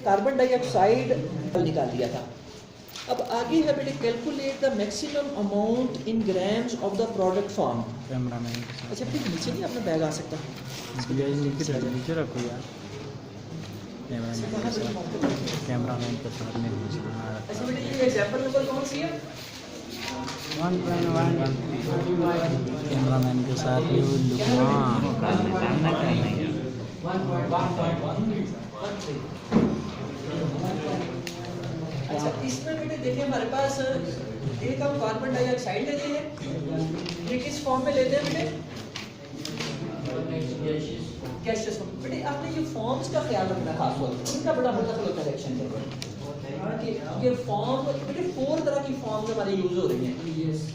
Carbon dioxide निकाल दिया था। अब आगे है बेटे calculate the maximum amount in grams of the product form. अच्छा बेटे नीचे नहीं अपना बैग आ सकता, नीचे रखो यार, कैमरामैन के साथ में। अच्छा बेटे ये एग्जांपल नंबर कौन सी है? 1.1 कैमरामैन के साथ में अच्छा इसमें बेटे देखिए हमारे पास एक हम कार्बन डाइऑक्साइड लेते हैं, ये किस फॉर्म में लेते हैं बेटे? Gaseous form. बेटे आपने ये फॉर्म्स का ख्याल रखना खास तौर पर, इनका बड़ा मतलब होता है रिएक्शन के ऊपर कि ये फॉर्म बेटे 4 तरह की फॉर्म्स हमारे यूज हो रही हैं,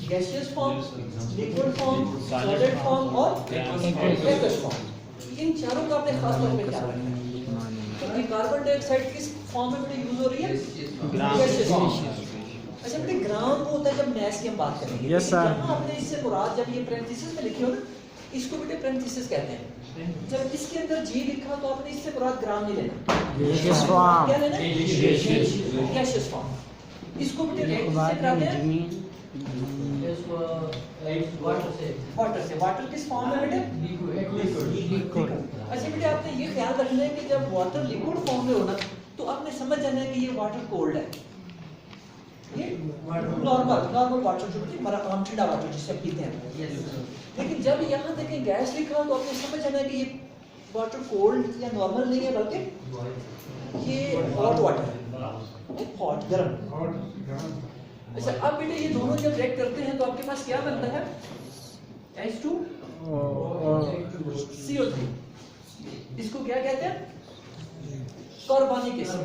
gaseous form, liquid form, solid form और एक्वस फॉर्म। इन चारों का आपने खास तौर पे ख्याल रखना है। तो कार्बन डाइऑक्साइड किस फॉर्म में बेटे यूज हो रही है? Gaseous form. अच्छा बेटे ग्राम वो होता है जब मैस की हम बात करेंगे। Yes sir. आपने इससे मुराद जब ये पैरेंथेसिस में लिखे हो ना, इसको बेटे पैरेंथेसिस कहते हैं। जब इसके अंदर जी लिखा तो आपने इससे मुराद ग्राम नहीं लेना, क्या लेना? Gaseous form. इसको बेटे रिएक्ट किससे कराते हैं? वाटर से। वाटर किस फॉर्म में बेटे? लिक्विड। अच्छा बेटे आपने ये ख्याल रखना है कि जब वाटर लिक्विड फॉर्म में होना तो आपने समझ जाना है कि ये वाटर कोल्ड है, ये नॉर्मल वाटर जो कि हमारा आम ठंडा वाटर जिसे पीते हैं। लेकिन जब यहाँ देखें गैस लिखा तो आपने समझ जाना है कि ये वाटर कोल्ड या नॉर्मल नहीं है, बल्कि ये हॉट वाटर है, हॉट गर्म। अच्छा अब बेटे ये दोनों जब रिएक्ट करते हैं तो आपके पास क्या बनता है? H2CO3। इसको क्या कहते हैं? कार्बनिक एसिड।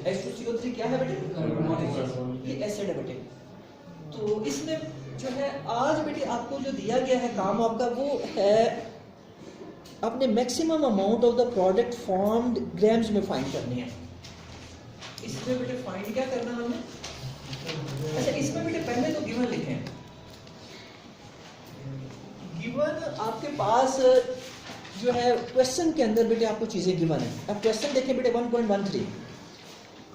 H2CO3 क्या है बेटे? ये एसिड है बेटे। तो इसमें जो है आज बेटे आपको जो दिया गया है काम आपका वो है अपने maximum amount of the product formed grams में फाइंड करनी है। इसमें बेटे फाइंड क्या करना है हमने? अच्छा इसमें बेटे पहले तो गिवन लिखें। गिवन आपके पास जो है क्वेश्चन के अंदर बेटे आपको चीजें गिवन है। अब क्वेश्चन देखें बेटे 1.13,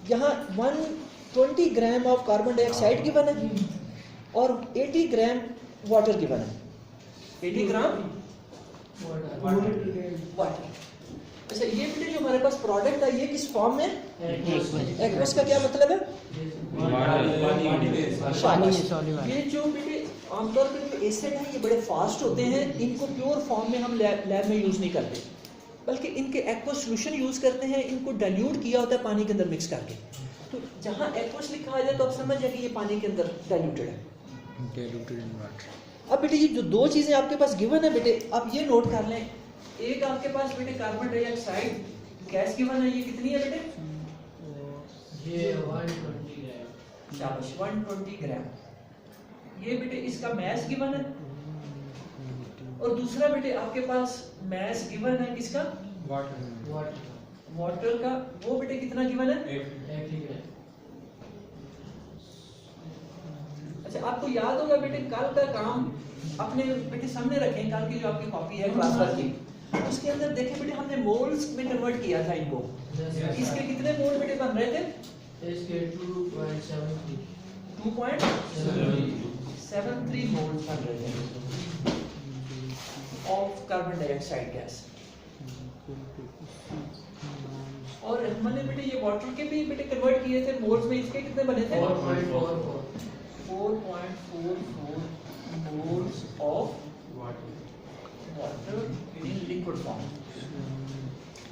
यहाँ 120 gram of carbon dioxide given है और 80 ग्राम वाटर गिवन है। 80 ग्राम वाटर। अच्छा ये बेटे जो हमारे पास प्रोडक्ट है ये किस फॉर्म में? एक्वस का क्या मतलब है? ये जो बेटे आमतौर पर जो एसिड है ये बड़े फास्ट होते हैं, इनको प्योर फॉर्म में हम लैब में यूज नहीं करते, बल्कि इनके एक्वस सॉल्यूशन यूज करते हैं। इनको डाइल्यूट किया होता है पानी के अंदर मिक्स करके। तो जहाँ एक्वस लिखा आ जाए तो आप समझ जाए कि ये पानी के अंदर डाइल्यूटेड है। अब बेटे ये जो दो चीजें आपके पास गिवन है बेटे आप ये नोट कर लें। एक आपके पास बेटे कार्बन डाइऑक्साइड गैस गिवन है, ये कितनी है बेटे? ये 120 ग्राम। ये बेटे इसका मैस गिवन है और दूसरा बेटे आपके पास मैस गिवन है किसका? वाटर का। वो बेटे कितना गिवन है? 80 ग्राम। अच्छा आपको याद होगा बेटे कल का काम अपने बेटे सामने रखें, कल की जो आपकी कॉपी है क्लास वर्क की, उसके अंदर देखें बेटे हमने मोल्स में कन्वर्ट किया था इनको। इसके कितने मोल बेटे बन रहे थे? इसके 2.73 मोल्स बन रहे थे ऑफ कार्बन डाइऑक्साइड गैस। और हमने बेटे ये वाटर के भी बेटे कन्वर्ट किए थे मोल्स में, इसके कितने बने थे? 4.44 moles of water in liquid form.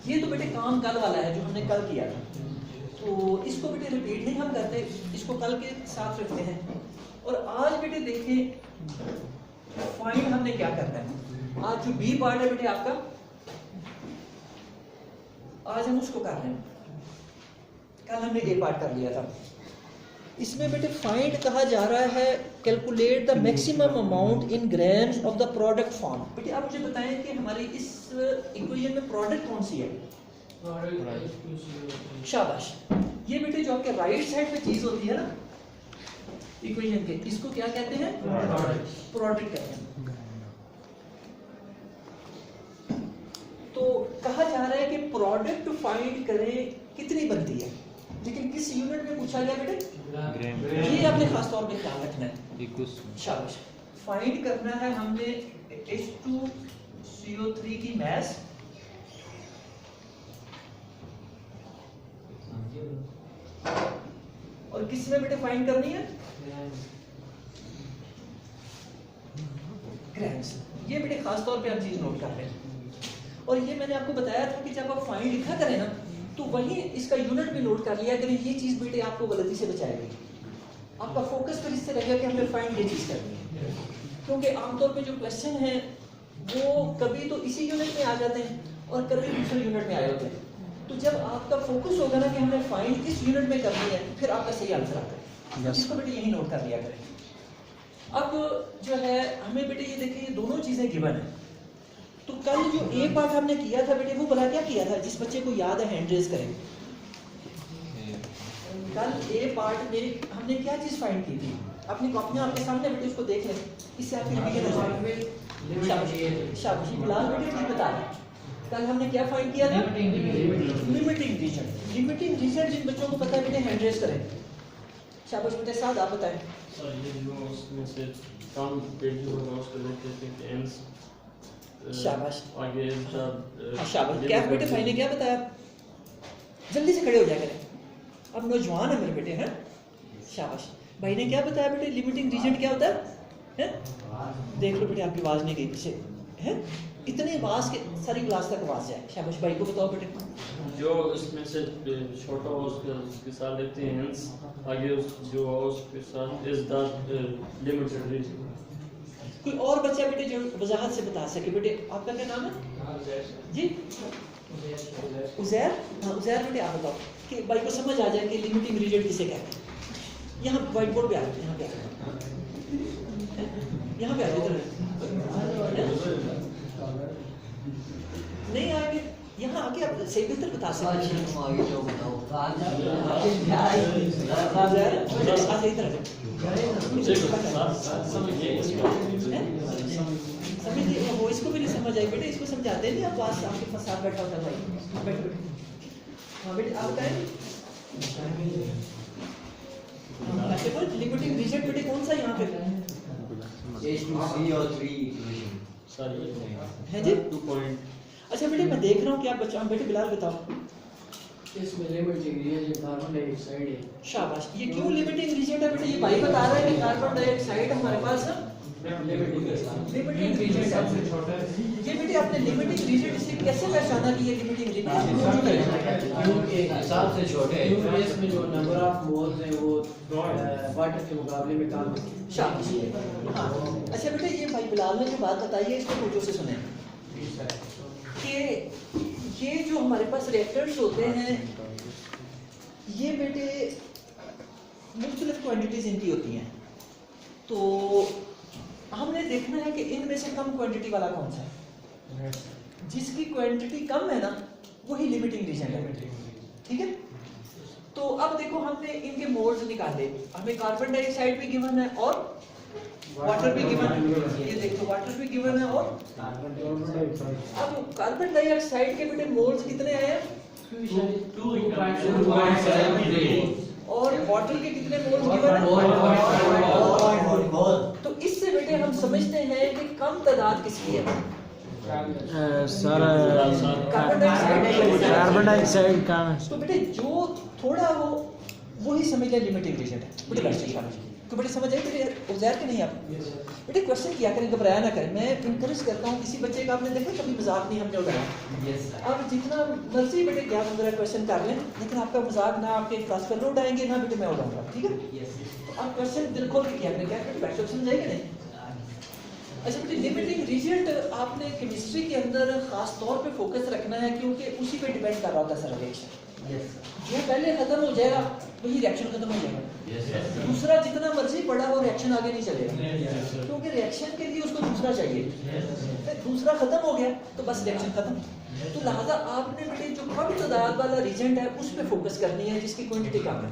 ये तो बेटे काम कल वाला है जो हमने कल किया था, तो इसको बेटे रिपीट नहीं हम करते, इसको कल के साथ रखते हैं। और आज बेटे देखिए फाइंड हमने क्या करना है। आज जो बी पार्ट है बेटे आपका, आज हम उसको कर रहे हैं। कल हमने ए पार्ट कर लिया था। इसमें बेटे फाइंड कहा जा रहा है calculate the maximum amount in grams of the product form. बेटे आप मुझे बताएं कि हमारी इस इक्वेशन में प्रोडक्ट कौन सी है? शाबाश। ये बेटे जो आपके राइट साइड पे चीज होती है ना इक्वेशन के, इसको क्या कहते हैं? प्रोडक्ट कहते हैं। तो कहा जा रहा है कि प्रोडक्ट फाइंड करें कितनी बनती किस यूनिट में पूछा गया बेटे? ग्राम ये आपने खास तौर पे ख्याल रखना है। इक्वस शाबाश। फाइंड करना है हमने H2CO3 की मास और किस में बेटे फाइंड करनी है? ग्राम्स। ये बेटे खास तौर पे हम चीज नोट कर रहे हैं। और ये मैंने आपको बताया था कि जब आप फाइंड लिखा करें ना तो वही इसका यूनिट भी नोट कर लिया करें। ये चीज बेटे आपको गलती से बचाएगी। आपका फोकस फिर इससे रहेगा कि हमने फाइंड ये चीज करनी है, क्योंकि आमतौर पे जो क्वेश्चन है वो कभी तो इसी यूनिट में आ जाते हैं और कभी दूसरे यूनिट में आए होते हैं। तो जब आपका फोकस होगा ना कि हमने फाइंड इस यूनिट में करनी है, फिर आपका सही आंसर आता है। Yes. इसको बेटे यही नोट कर लिया करें। अब जो है हमें बेटे ये देखिए ये दोनों चीजें गिवन है। तो कल जो ए पार्ट हमने किया था बेटे वो भला क्या किया था? जिस बच्चे को याद है हैंड रेज करें। कल ए पार्ट में हमने क्या चीज फाइंड की थी? अपनी कॉपियां आपके सामने बेटे उसको देख लें, इससे आपकी रिवीजन हो जाएगी। शाबाश बिलाल बेटे ठीक बता रहे। कल हमने क्या फाइंड किया था? Limiting reagent. लिमिटिंग रीजन जिन बच्चों को पता है बेटे हैंड रेज करें। शाबाश बेटे साथ आप बताएं। सर ये जो उसमें से कम पेज होगा उसको लेते थे एंड्स शाबाश। आगे शाबाश। कैफ बेटे भाई ने क्या बताया? जल्दी से खड़े हो जाया करें, अब नौजवान है मेरे बेटे हैं। शाबाश। भाई ने क्या बताया बेटे? लिमिटिंग रीजन क्या होता है? देख लो बेटे आपकी आवाज नहीं गई पीछे है। इतनी आवाज के सारी क्लास तक आवाज जाए। शाबाश। भाई को बताओ बेटे। जो इसमें से छोटा हो उसके साथ लेते हैं hence, आगे जो हो उसके साथ इज द लिमिटेड रीजन। कोई और बच्चा बेटे जो वजाहत से बता सके? बेटे आपका क्या नाम है जी? उजैर। हाँ उजैर बेटे आप बताओ कि भाई को समझ आ जाए कि लिमिटिंग रीजन किसे कहते हैं। यहाँ व्हाइट बोर्ड पे आ जाए, यहाँ पे आ जाए, यहाँ पे आ जाए। नहीं आएंगे यहाँ आके आप सही बेहतर बता सकते हैं। समझिए वो इसको भी नहीं समझ आई बेटे, इसको समझाते नहीं आप। पास आपके पास साथ बैठा होता है भाई। बैठो बेटे। हाँ बेटे आप बताएं। लिमिटिंग रीजन बेटे कौन सा यहाँ पे सर है जी? 2 पॉइंट। अच्छा बेटे मैं देख रहा हूँ कि आप बच्चा बेटे बिलाल बताओ। इसमें लिमिटिंग रीजन कार्बन डाइऑक्साइड है। शाबाश। ये क्यों लिमिटिंग रीजन है बेटे? ये भाई बता रहा है कि कार्बन डाइऑक्साइड हमारे पास ना लिमिटिंग रीजन सबसे छोटा है। ये बेटे आपने लिमिटिंग रीजन से कैसे पहचाना कि ये लिमिटिंग रीजन है? क्योंकि सबसे छोटे है। इसमें जो नंबर ऑफ मोल्स है वो वाटर के मुकाबले में कम है। शाबाश। हाँ अच्छा बेटे ये भाई बिलाल ने जो बात बताई है इसको तवज्जो से सुने कि ये जो हमारे पास रिएक्टर्स होते हैं ये बेटे मुख्तलिफ क्वांटिटीज इनकी होती हैं। तो हमने देखना है कि इनमें से कम क्वांटिटी वाला कौन सा है। जिसकी क्वांटिटी कम है ना वही लिमिटिंग रीजन है। ठीक है। तो अब देखो हमने इनके मोल्स निकाले, हमें कार्बन डाइऑक्साइड भी गिवन है और वाटर भी गिवन है। ये देखो वाटर भी गिवन है और अब कार्बन डाइऑक्साइड के बेटे मोल्स कितने आए हैं? 2.73 और वाटर के कितने मोल्स गिवन है? तो इससे बेटे हम समझते हैं कि कम तादाद किसकी है? सर कार्बन डाइऑक्साइड का। तो बेटे जो थोड़ा हो वही समझ लें लिमिटिंग रीजन है बेटे। तो बेटे समझ आए बेटे उज़ैर के नहीं आप बेटे क्वेश्चन किया करें, घबराया ना करें। मैं इंकरेज करता हूँ किसी बच्चे का आपने देखा कभी मजाक नहीं हमने उड़ाया। आप जितना मर्जी बेटे क्या वगैरह क्वेश्चन कर लें लेकिन आपका मजाक ना आपके क्लास फेलो उड़ाएंगे ना बेटे मैं उड़ाऊंगा। ठीक है। तो आप क्वेश्चन दिल खोल के किया करें। क्या बेटे बैठ समझाएंगे नहीं? अच्छा बेटे लिमिटिंग रिजल्ट आपने केमिस्ट्री के अंदर खास तौर पे फोकस रखना है क्योंकि उसी पे डिपेंड कर रहा होता है सारा रिएक्शन। जो पहले खत्म हो जाएगा वही रिएक्शन खत्म हो जाएगा। दूसरा जितना मर्जी बड़ा वो रिएक्शन आगे नहीं चलेगा क्योंकि रिएक्शन के लिए उसको दूसरा चाहिए। दूसरा खत्म हो गया तो बस रिएक्शन खत्म। तो लिहाजा आपने बेटे जो कम तादाद वाला रीजेंट है उस पर फोकस करनी है जिसकी क्वांटिटी कम है।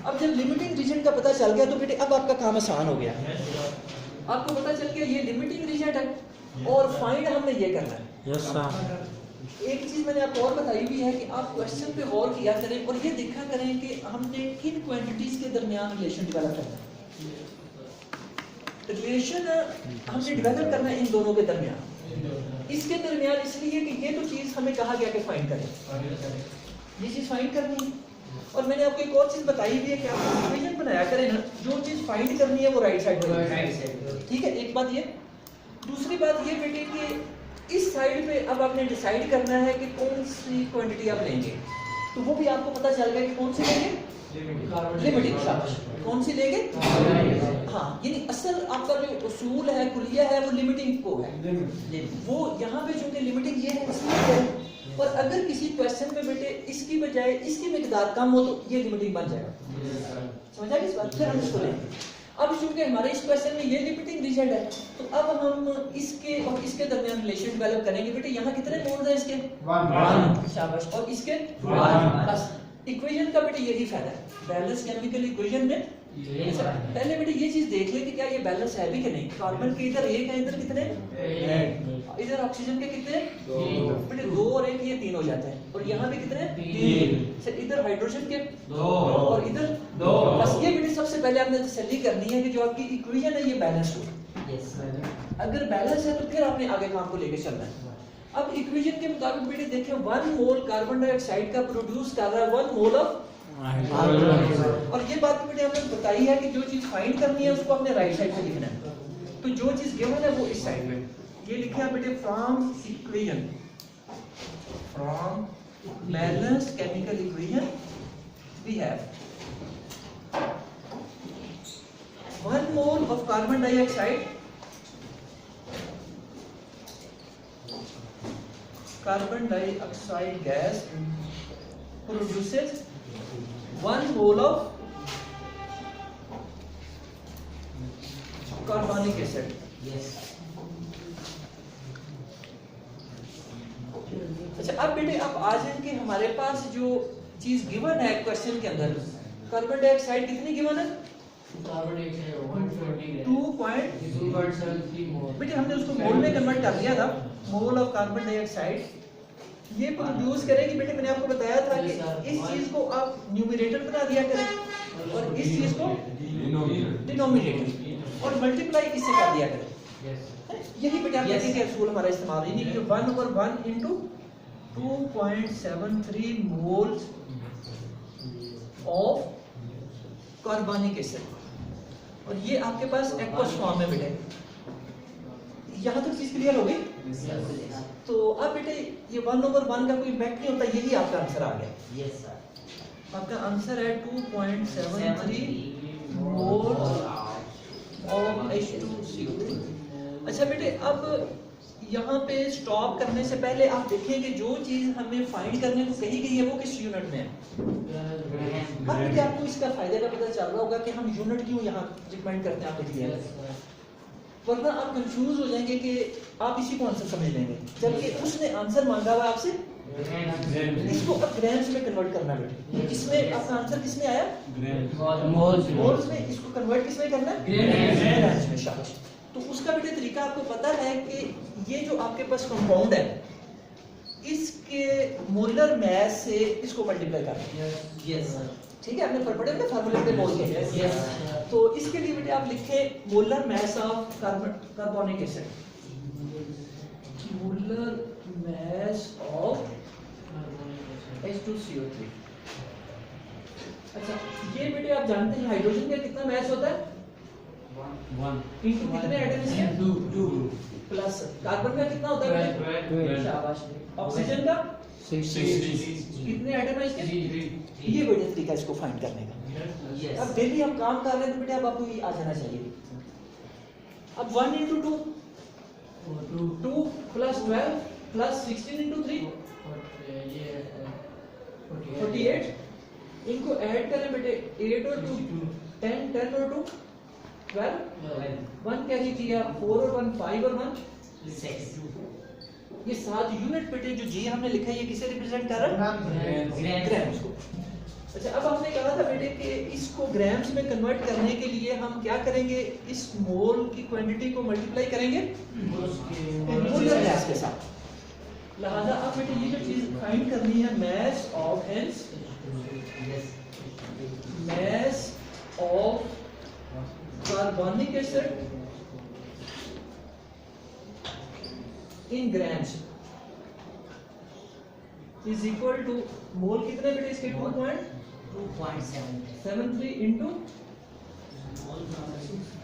अब जब लिमिटिंग रीजेंट का पता चल गया तो बेटे अब आपका काम आसान हो गया। आपको पता चल गया ये लिमिटिंग रीजेंट है और फाइंड हमने ये करना है। Yes sir. एक चीज मैंने आपको और बताई भी है कि आप क्वेश्चन पे गौर किया करें और ये देखा करें कि हमने किन क्वांटिटीज के दरमियान रिलेशन डेवलप करना है। रिलेशन हमने डेवलप करना है इन दोनों के दरमियान। इसके दरमियान इसलिए कि ये तो चीज हमें कहा गया कि फाइंड करें, ये चीज फाइंड करनी है। और मैंने आपको एक और चीज बताई भी है कि आप इक्वेशन बनाया करें ना, जो चीज फाइंड करनी है वो राइट साइड पे, ठीक है। एक बात ये, दूसरी बात ये बेटे कि इस साइड पे अब आपने डिसाइड करना है कि कौन सी क्वांटिटी आप लेंगे, तो वो भी आपको पता चल गया कि कौन सी लेंगे, लिमिटिंग। शाबाश, कौन सी लेंगे? हाँ, यानी असल आपका जो उसूल है, कुलिया है, वो लिमिटिंग को है। वो यहाँ पे चूंकि लिमिटिंग ये है इसलिए है, और अगर किसी क्वेश्चन में बेटे इसकी बजाय इसकी मिकदार कम हो तो ये लिमिटिंग बन जाएगा। समझ आ गई इस बात? फिर हम इसको लेंगे। अब चूंकि हमारे इस क्वेश्चन में ये लिमिटिंग रीजन है, तो अब हम इसके और इसके दरमियान रिलेशन डेवलप करेंगे। बेटे यहाँ कितने मोड्स हैं इसके? 1। शाबाश। और इसके 1। बस इक्वेशन का बेटे यही फायदा है बैलेंस केमिकल इक्वेशन में। पहले बेटे ये चीज देख ले कि क्या ये बैलेंस है भी कि नहीं। कार्बन के इधर 1 है, इधर कितने? इधर ऑक्सीजन के कितने? 2। बेटे 2 और 1 ये 3 हो जाते हैं। और यहाँ पे कितने? 3। इधर हाइड्रोजन के 2 और इधर 2। बस ये बेटे सबसे पहले आपने तसल्ली करनी है कि जो आपकी इक्वेशन है ये बैलेंस हो। अगर बैलेंस है तो फिर आपने आगे काम को लेके चलना है। अब इक्वेशन के मुताबिक बेटे देखें 1 मोल कार्बन डाइऑक्साइड का प्रोड्यूस कर रहा है 1 मोल ऑफ। और ये बात बेटे हमने बताई है कि जो चीज फाइंड करनी है उसको अपने राइट साइड पे लिखना है। तो जो चीज गिवन है वो इस साइड पे ये लिखा है बेटे from equation, from balance chemical equation we have 1 mole of carbon dioxide, carbon dioxide gas produces 1 mole of carbonic acid. अच्छा, अब बेटे आप आ जाए कि हमारे पास जो चीज गिवन है क्वेश्चन के अंदर, कार्बन डाइऑक्साइड कितनी गिवन है? 2.73 मोल। बेटे हमने उसको मोल में कन्वर्ट कर दिया था। मोल ऑफ कार्बन डाइऑक्साइड ये प्रोड्यूस करेगी। बेटे मैंने आपको बताया था कि इस चीज को आप न्यूमरेटर बना दिया करें और इस चीज को डिनोमिनेटर और मल्टीप्लाई इससे कर दिया करें। यही बेटे आप देखेंगे असूल हमारा इस्तेमाल ही नहीं कि 1/1 into 2.73 मोल्स ऑफ कार्बनिक एसिड। और ये आपके पास एक्वस फॉर्म में बेटे। यहाँ तक चीज क्लियर हो गई? तो अब बेटे ये 1/1 का कोई इम्पैक्ट नहीं होता, यही आपका आंसर आ गया। यस सर, आपका आंसर है 2.73 मोल ऑफ H2CO3। अच्छा बेटे, अब यहाँ पे स्टॉप करने से पहले आप देखें कि जो चीज हमें फाइंड करने को कही गई है वो किस यूनिट में है। अब बेटे आपको इसका फायदे का पता चल रहा होगा कि हम यूनिट क्यों यहाँ रिकमेंड करते हैं, आप लिख लिया, वरना आप कंफ्यूज हो जाएंगे कि आप इसी को आंसर समझ लेंगे जबकि उसने आंसर मांगा हुआ आपसे। इसको अब ग्राम्स में कन्वर्ट करना बेटे। इसमें आपका आंसर किसमें आया? मोल्स में। इसको कन्वर्ट किसमें करना है? ग्राम्स में। शाबाश। तो उसका बेटे तरीका आपको पता है कि ये जो आपके पास कंपाउंड है इसके मोलर मास से इसको मल्टीप्लाई करना है। यस सर, ठीक है, आपने पढ़े ना फार्मूले पे मोल के। यस। तो इसके लिए बेटे आप लिखें मोलर मास ऑफ कार्बनिक acid, molar mass of H2CO3। अच्छा, ये बेटे आप जानते हैं हाइड्रोजन का कितना मास होता है? 1 इनटू कितने एटम इसके? 2 प्लस कार्बन का कितना होता है? 12। शाबाश। ऑक्सीजन का 6। कितने एटम है इसके? 3। ये बेटे तरीका इसको फाइंड करने का। अब डेली हम काम कर रहे हैं तो बेटे अब आपको ये आ जाना चाहिए। अब 1 into 2 2 plus 12 plus 16 into 3 48। इनको ऐड करें बेटे, 8 और 2 10, 10 और 2 12, 1 कैरी किया, 4 और 1 5 और 1 6। ये 7 यूनिट बेटे जो जी हमने लिखा है ये किसे रिप्रेजेंट कर रहा है? ग्राम्स को। अच्छा, अब हमने कहा था बेटे कि इसको ग्राम्स में कन्वर्ट करने के लिए हम क्या करेंगे? इस मोल की क्वांटिटी को मल्टीप्लाई करेंगे मोलर मास के साथ। लिहाजा अब बेटे ये जो चीज फाइंड करनी है mass of hence mass of carbonic acid in grams is equal to मोल कितने बेटे इसके 2.73 into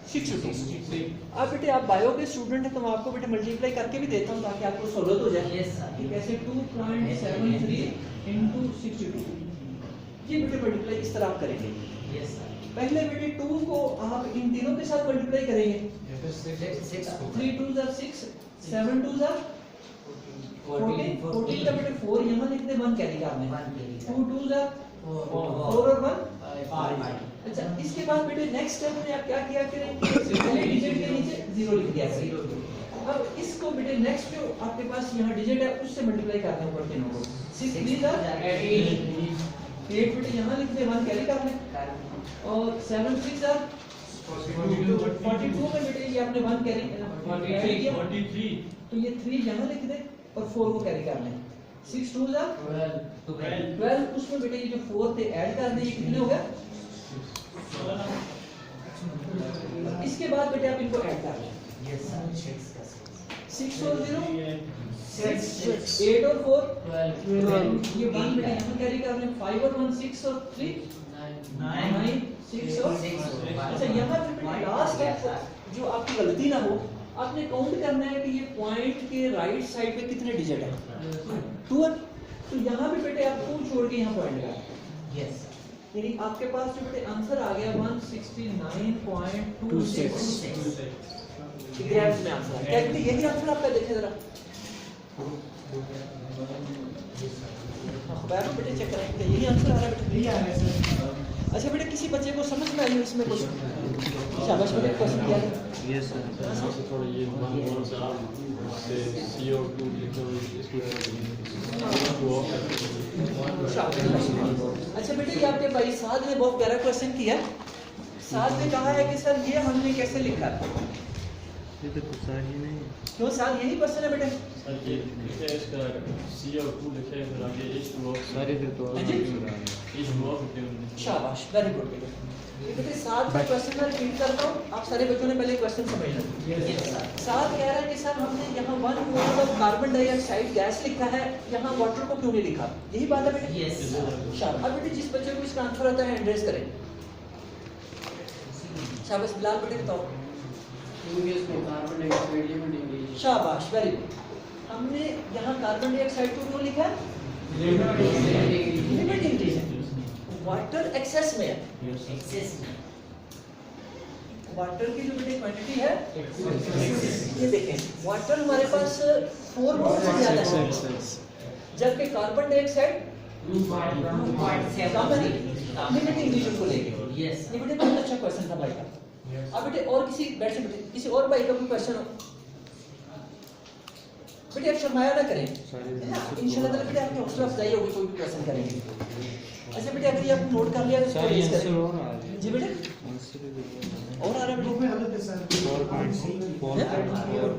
62। अब बेटे आप बायो के स्टूडेंट हैं तो मैं आपको बेटे मल्टीप्लाई करके भी देता हूँ ताकि आपको सहूलत हो जाए। कि कैसे 2.73 into 62 ये बेटे मल्टीप्लाई इस तरह आप करेंगे। पहले बेटे 2 को आप इन तीनों के साथ मल्टीप्लाई करेंगे। 3 2s are 6, 7 2s are 14 का बेटे 4 यहाँ लिख दे 1 कैरी करने 2 2s are 4 और 1 5। अच्छा इसके बाद बेटे नेक्स्ट स्टेप में आप क्या किया करेंगे पहले डिजिट के नीचे 0 लिख दिया अब इसको बेटे नेक्स्ट जो आपके पास यहाँ डिजिट है उससे मल्टीप्लाई करना है ऊपर तीनों को 6 3s are 8 बेटे यहाँ लिख दे 1 कैरी करने और 7 6s are 42 में बेटे ये आपने 1 कैरी किया 43 तो ये 3 यहाँ लिख दे और 4 को कैरी करना है 6 2s are 12 उसमें बेटे ये जो 4 थे ऐड कर दें ये कितने हो गए। इसके बाद बेटे आप इनको ऐड कर लें 6 और 0 6 8 और 4 12 ये 1 बेटे यहाँ कैरी कर लें 5 और 1 6 और 3 9 6 और अच्छा यहाँ पे बेटे लास्ट जो आपकी गलती ना हो आपने काउंट करना है कि ये पॉइंट के राइट साइड पे कितने डिजिट है 2 तो यहाँ पे बेटे आप 2 छोड़ के यहाँ पॉइंट लगाएं यानी आपके पास जो बेटे आंसर आ गया 169.26 ग्राम्स में आंसर क्या बेटे यही आंसर आपका देखें जरा बैरो बेटे चेक करें यही आंसर आ रहा है बेटे यही आ रहा है सर। अच्छा बेटे किसी बच्चे को समझ में आई हो इसमें कुछ शाबाश बेटे क्वेश्चन किया है यस सर थोड़ा ये मोल से आप CO2 लिखो इसमें अच्छा बेटे ये आपके भाई साद ने बहुत प्यारा क्वेश्चन किया साद ने कहा है कि सर ये हमने कैसे लिखा ये तो कुछ ही नहीं क्यों साद यही क्वेश्चन है बेटे सर ये लिखे इसका CO2 लिखे फिर आगे H2O सारे दे तो H2O लिखे शाबाश वेरी गुड बेटे ये बेटे साद का क्वेश्चन मैं रिपीट करता हूँ आप सारे बच्चों ने पहले क्वेश्चन समझना साद कह रहा है कि सर हमने यहाँ 1 mole of carbon dioxide gas लिखा है यहाँ वाटर को क्यों नहीं लिखा यही बात है बेटे शाबाश अब बेटे जिस बच्चे को इसका आंसर आता है एड्रेस करें शाबाश बिलाल बेटे बताओ शाबाश वेरी गुड हमने यहाँ कार्बन डाइऑक्साइड को क्यों लिखा है लिमिटिंग रीजन वाटर एक्सेस में है वाटर की जो बेटे क्वांटिटी है ये देखें वाटर हमारे पास 4 मोल से ज्यादा है जबकि कार्बन डाइऑक्साइड लिमिटिंग रीजन को लेके ये बेटे बहुत अच्छा क्वेश्चन था भाई का अब बेटे और किसी बैठे बेटे किसी और भाई का कोई क्वेश्चन हो बेटे आप शर्माया ना करें इंशाल्लाह ताला बेटे आपकी हौसला अफजाई होगी कोई भी क्वेश्चन करेंगे। अच्छा बेटे अगर ये आप नोट कर लिया तो इसको रेज करें जी बेटे और आ रहा है बेटे में हालत है सर 4.4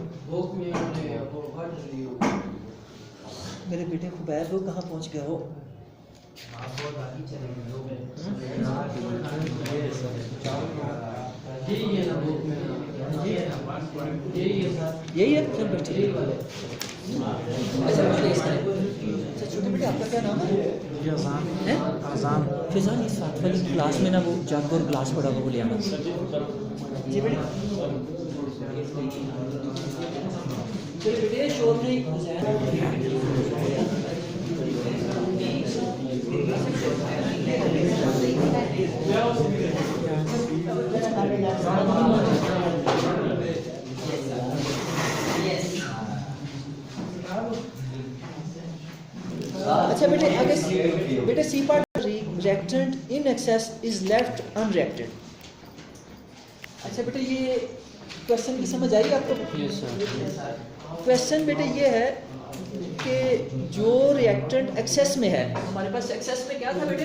मेरे बेटे खुबैर वो कहाँ पहुँच गए हो यही है फिर बच्चे अच्छा छोटे बेटे आपका क्या नाम है फिजान इस साथ वाली क्लास में ना वो जग और ग्लास पड़ा हुआ वो ले आना जी बेटे चलो बेटे शोर नहीं अच्छा बेटे आगे बेटे C part reactant in excess is left unreacted। अच्छा बेटे ये क्वेश्चन की समझ आई आपको? Yes sir. क्वेश्चन बेटे ये है कि जो रिएक्टेंट एक्सेस में है हमारे पास एक्सेस में क्या था बेटे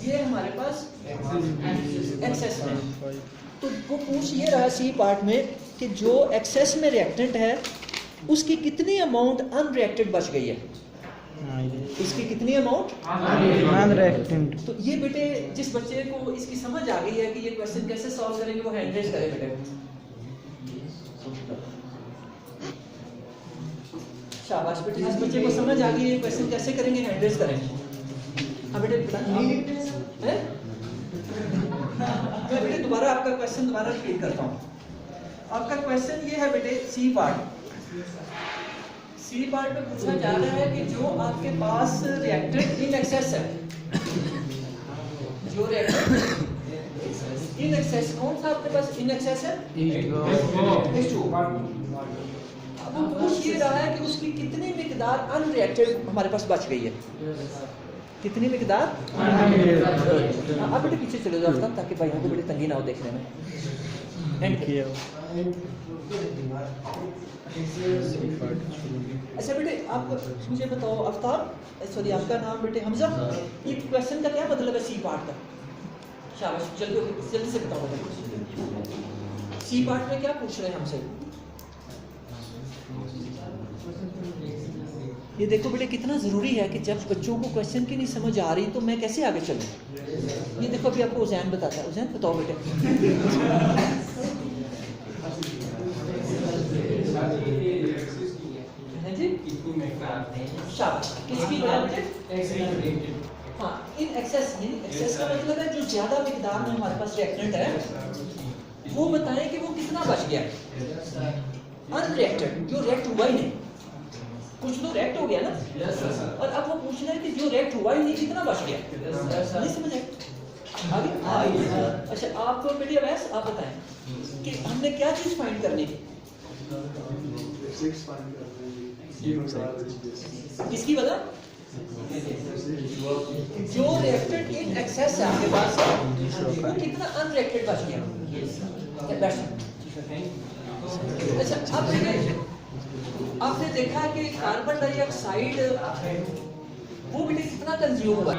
ये हमारे पास एक्सेस में तो वो पूछ ये रहा सी पार्ट में कि जो एक्सेस में रिएक्टेंट है उसकी कितनी अमाउंट अनरिएक्टेड बच गई है? इसकी कितनी अमाउंट अनरिएक्टेड। तो ये बेटे जिस बच्चे को इसकी समझ आ गई है कि ये क्वेश्चन कैसे सॉल्व करेंगे वो हैंड रेज करे बेटे। शाबाश बेटे, जिस बच्चे को समझ आ गई है ये क्वेश्चन कैसे करेंगे हैंड रेज करेंगे। हाँ बेटे हैं? मैं बेटे दोबारा आपका क्वेश्चन दोबारा रिपीट करता हूँ। आपका क्वेश्चन ये है बेटे, सी पार्ट में पूछा जा रहा है कि जो आपके पास रिएक्टेंट इन एक्सेस है, जो रिएक्टेंट इन एक्सेस, कौन सा आपके पास इन एक्सेस है? H2O। अब वो पूछ ये रहा है कि उसकी कितनी मिकदार अनरिएक्टेड हमारे पास बच गई है, कितनी मिकदार? आप बेटे पीछे चले जाओ आफ्ताब, ताकि भाइयों को बड़ी तंगी ना हो देखने में। अच्छा बेटे आप मुझे बताओ आफ्ताब, सॉरी आपका नाम बेटे हमजा, ये क्वेश्चन का क्या मतलब है सी पार्ट का? शाबाश, जल्दी से बताओ बेटे, सी पार्ट में क्या पूछ रहे हैं हमसे? ये देखो बेटे कितना ज़रूरी है कि जब बच्चों को क्वेश्चन की नहीं समझ आ रही तो मैं कैसे आगे चलूँ। ये देखो अभी आपको उज़ैन बताता है। उज़ैन बताओ बेटे। जी शाबाश, किसकी बेटे? हाँ, इन एक्सेस, एक्सेस का मतलब है जो ज़्यादा मिकदार में हमारे पास रिएक्टेंट है वो बताएं कि वो कितना बच गया। अनरिएक्टेड, जो रिएक्ट हुआ ही नहीं, कुछ तो रिएक्ट हो गया ना, और अब वो पूछ रहे हैं कि जो रिएक्ट हुआ ही नहीं कितना बच गया। नहीं समझ आगे? अच्छा आप बेटी अवैस आप बताएं कि हमने क्या चीज फाइंड करनी थी? किसकी वजह? जो रिएक्टेंट इन एक्सेस है आपके पास वो कितना अनरिएक्टेड बच गया। अच्छा अब आपने देखा कि कार्बन डाइऑक्साइड वो बेटे कितना कंज्यूम हुआ।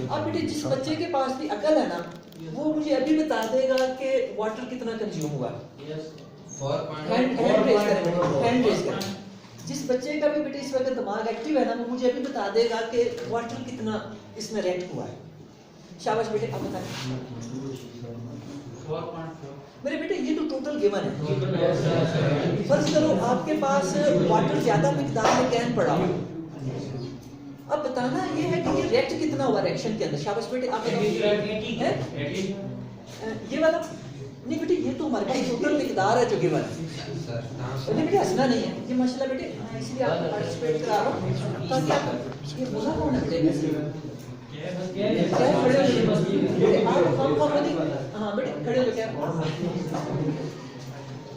अब बेटे जिस बच्चे के पास भी अकल है ना वो मुझे अभी बता देगा कि वाटर कितना कंज्यूम हुआ। हैंड रेज करें। जिस बच्चे का भी बेटे इस वक्त दिमाग एक्टिव है ना वो मुझे अभी बता देगा कि वाटर कितना इसमें रिएक्ट हुआ है। शाबाश बेटे आप बताएं। मेरे बेटे ये तो टोटल गिवन है। फर्ज करो आपके पास वाटर ज्यादा मिकदार में कैन पड़ा हुआ, अब बताना ये है कि ये रिएक्ट कितना हुआ रिएक्शन के अंदर। शाबाश बेटे आप है ये वाला नहीं बेटे, ये तो हमारे पास टोटल मिकदार है जो गिवन है। नहीं बेटे हंसना नहीं है, ये माशाल्लाह बेटे इसलिए आपको पार्टिसिपेट करा रहा हूँ ताकि आप ये बोला कौन है बेटे हाँ बेटे खड़े हो क्या।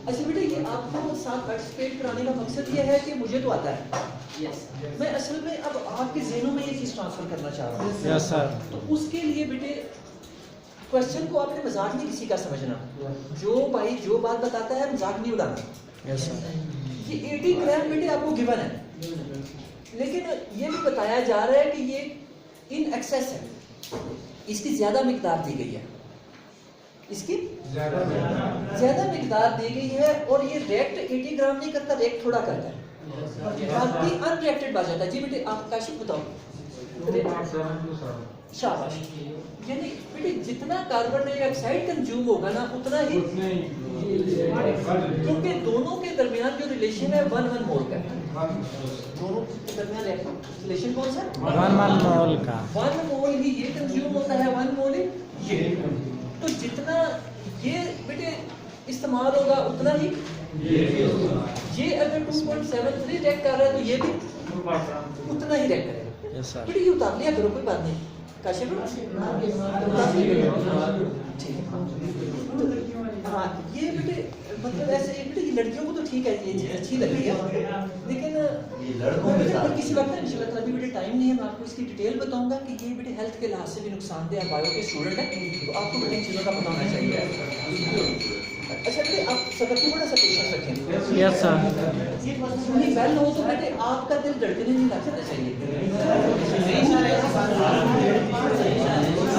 अच्छा बेटे ये आपको साथ पार्टिसिपेट कराने का मकसद ये है कि मुझे तो आता है मैं असल में अब आपके ज़हनों में ये चीज़ ट्रांसफर करना चाह रहा हूँ। Yes sir. तो उसके लिए बेटे क्वेश्चन को आपने मजाक नहीं किसी का समझना, जो भाई जो बात बताता है मजाक नहीं उड़ाना। Yes sir. ये 80 ग्राम बेटे आपको गिवन है, लेकिन ये भी बताया जा रहा है कि ये इन एक्सेस है, इसकी ज्यादा मिकदार दी गई है, इसकी ज्यादा मिकदार दी गई है और ये रिएक्ट 80 ग्राम नहीं करता, रिएक्ट थोड़ा करता है, बाकी अनरिएक्टेड बच जाता है। जी बेटे आप काशिफ बताओ। शाबाश, यानी बेटे जितना कार्बन डाइऑक्साइड कंज्यूम होगा ना उतना ही, क्योंकि दोनों के दरमियान जो रिलेशन है 1-1 मोल का, दोनों के दरमियान रिलेशन कौन सा 1 मोल का, 1 मोल ही ये कंज्यूम होता है, 1 मोल ही ये। तो जितना ये बेटे इस्तेमाल होगा उतना ही ये अगर 2.73 रिएक्ट कर रहा है तो ये भी उतना ही रिएक्ट करेगा। Yes sir. बेटे ये उतार लिया करो, कोई बात नहीं। काशिफ हाँ ये बेटे मतलब ऐसे बेटे ये लड़कियों को तो ठीक है ये चीज़ अच्छी लग रही है, लेकिन अगर किसी वक्त इंशाल्लाह अभी बेटे टाइम नहीं है, मैं आपको इसकी डिटेल बताऊंगा कि ये बेटे हेल्थ के लिहाज से भी नुकसानदेह है। बायो के स्टूडेंट है तो आपको बेटे इन चीज़ों का पता होना चाहिए। अच्छा बेटे आप सदर को बड़ा सा पेशेंस रखें। Yes sir. सुनी बेल हो तो बेटे आपका दिल धड़कने नहीं लगना चाहिए।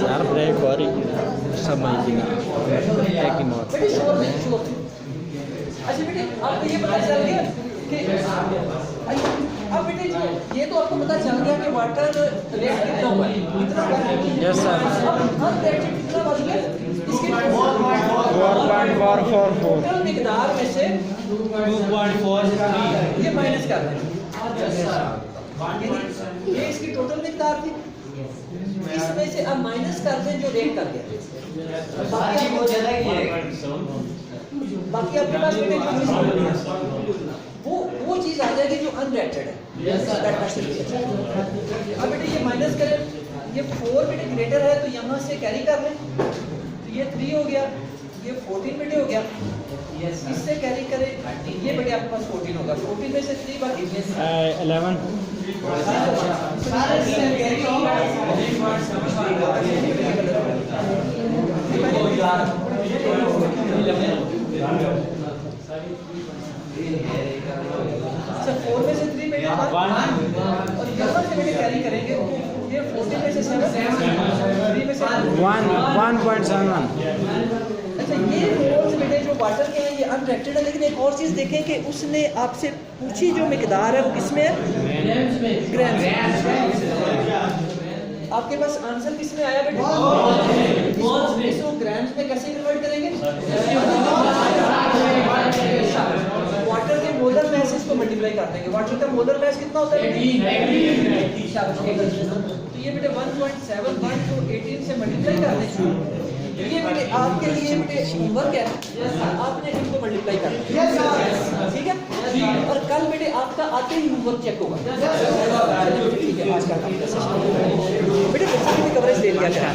यार ब्रेक हो रही है समझ नहीं है कि मौत बेटे शोर नहीं, शोर नहीं। अच्छा बेटे आपको ये पता चल गया कि अब बेटे ये तो आपको पता चल गया कि वाटर रेट कितना हुआ है, कितना हुआ है? Yes, sir. अब हर रेट कितना बच गया इसके 4.444 टोटल मिकदार में से 2.43 ये माइनस कर दें। ये इसकी टोटल मिकदार थी, इसमें से अब माइनस कर दें जो रेट कर गया। बाकी आपके पास बेटे वो चीज आ जाएगी जो अनरेटेड है। अब बेटे ये माइनस करें, ये 4 बेटे ग्रेटर है तो यहाँ से कैरी कर लें, तो ये 3 हो गया, ये 14 बेटे हो गया, इससे कैरी करें, ये बेटे आपके पास 14 होगा, 14 में से 3 बाकी 11 अच्छा 4 में से 3 बेटे 1 और यहाँ से बेटे कैरी करेंगे, ये 14 में से 7 3 में से 1.71 अच्छा ये मोल्स बेटे जो वाटर के हैं ये अनरेटेड है, लेकिन एक और चीज़ देखें कि उसने आपसे पूछी जो मिकदार है वो किसमें है, ग्राम्स में। आपके पास आंसर किसमें आया बेटे, इसको ग्राम्स में कैसे कन्वर्ट करेंगे, वाटर के मोलर मैस इसको मल्टीप्लाई कर देंगे। वाटर का मोलर मैस कितना होता है, तो ये बेटे 1.71 को 18 से मल्टीप्लाई कर देंगे। ये बेटे आपके लिए बेटे होमवर्क है, आपने इनको मल्टीप्लाई करना है, ठीक है। और कल बेटे आपका आते ही होमवर्क चेक होगा, ठीक है। आज का काम बेटे बच्चे की कवरेज ले लिया जाए।